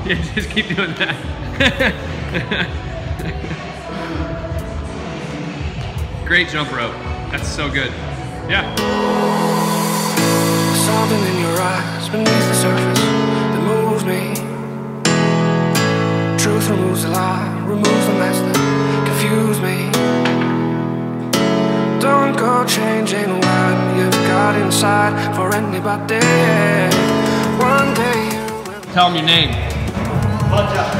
Yeah, just keep doing that. Great jump rope. That's so good. Yeah. Something in your eyes beneath the surface that moves me. Truth removes the lie, removes the mess that confused me. Don't go changing what you've got inside for anybody. One day you will. Tell them your name. Doesn't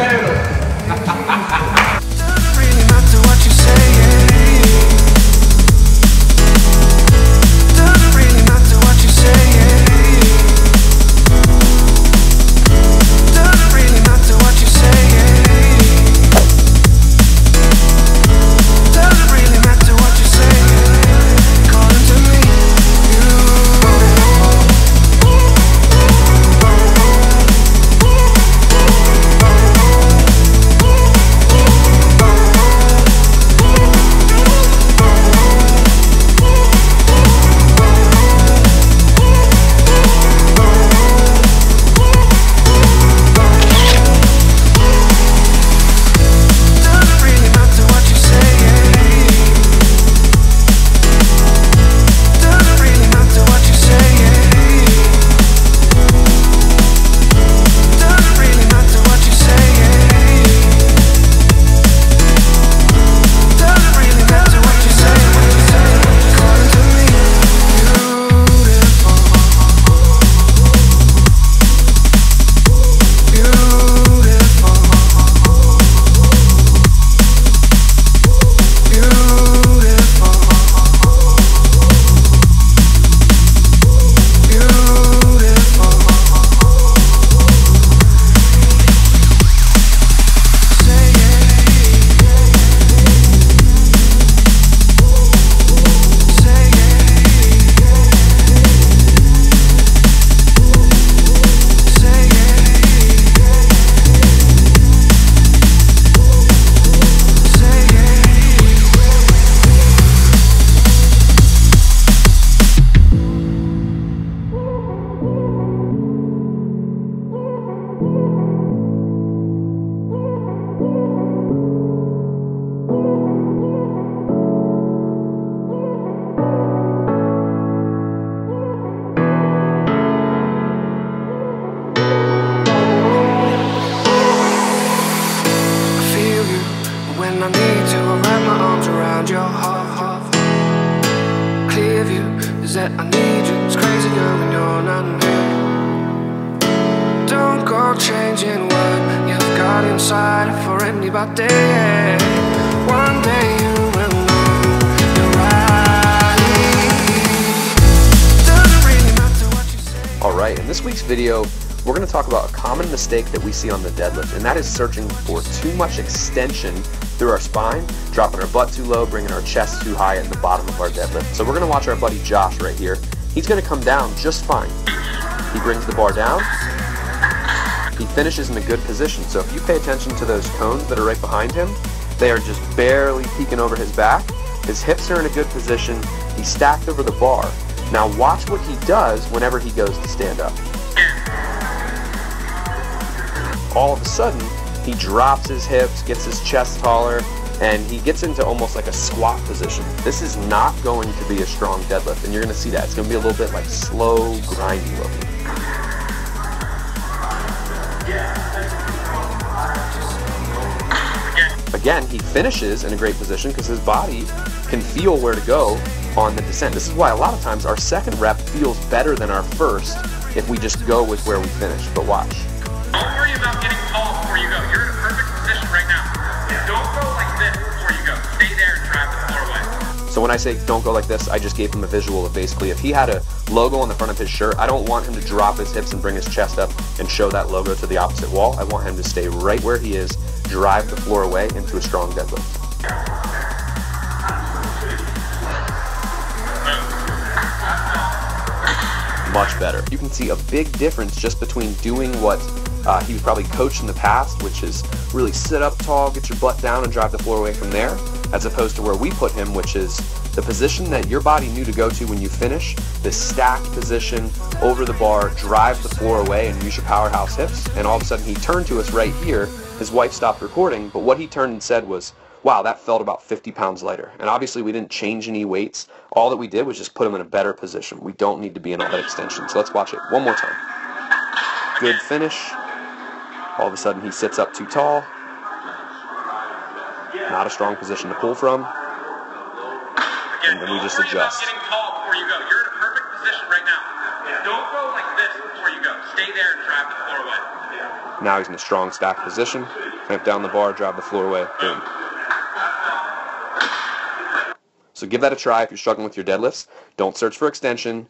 really matter what you say. Doesn't really matter what you say. Doesn't really matter what you say. Doesn't really matter what you say. Calling to me, when I need to, I wrap my arms around your heart. Clear view is that I need you. It's crazy girl when you're not here. Don't go changing what you've got inside for anybody. One day you will know you're right. Doesn't really matter what you say. Alright, in this week's video, we're going to talk about a common mistake that we see on the deadlift, and that is searching for too much extension through our spine, dropping our butt too low, bringing our chest too high at the bottom of our deadlift. So we're going to watch our buddy Josh right here. He's going to come down just fine. He brings the bar down. He finishes in a good position. So if you pay attention to those cones that are right behind him, they are just barely peeking over his back. His hips are in a good position. He's stacked over the bar. Now watch what he does whenever he goes to stand up. All of a sudden, he drops his hips, gets his chest taller, and he gets into almost like a squat position. This is not going to be a strong deadlift, and you're going to see that. It's going to be a little bit like slow, grindy looking. Again, he finishes in a great position because his body can feel where to go on the descent. This is why a lot of times our second rep feels better than our first if we just go with where we finish. But watch. Don't worry about getting tall before you go. You're in a perfect position right now. Don't go like this before you go. Stay there and drive the floor away. So when I say don't go like this, I just gave him a visual of basically if he had a logo on the front of his shirt, I don't want him to drop his hips and bring his chest up and show that logo to the opposite wall. I want him to stay right where he is, drive the floor away into a strong deadlift. Much better. You can see a big difference just between doing what he was probably coached in the past, which is really sit up tall, get your butt down, and drive the floor away from there, as opposed to where we put him, which is the position that your body knew to go to when you finish, the stacked position over the bar, drive the floor away and use your powerhouse hips. And all of a sudden he turned to us right here. His wife stopped recording, but what he turned and said was, wow, that felt about 50 pounds lighter. And obviously we didn't change any weights. All that we did was just put him in a better position. We don't need to be in all that extension. So let's watch it one more time. Good finish. All of a sudden he sits up too tall. Not a strong position to pull from. And then we just adjust. Getting tall before you go. You're in a perfect position right now. Don't go like this before you go. Stay there and drive the floor away. Now he's in a strong stacked position. Clamp down the bar, drive the floor away. Boom. So give that a try if you're struggling with your deadlifts. Don't search for extension.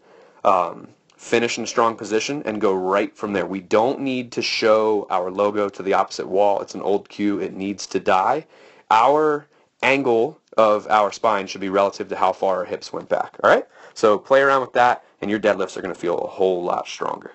Finish in a strong position and go right from there. We don't need to show our logo to the opposite wall. It's an old cue. It needs to die. Our angle of our spine should be relative to how far our hips went back. All right? So play around with that, and your deadlifts are going to feel a whole lot stronger.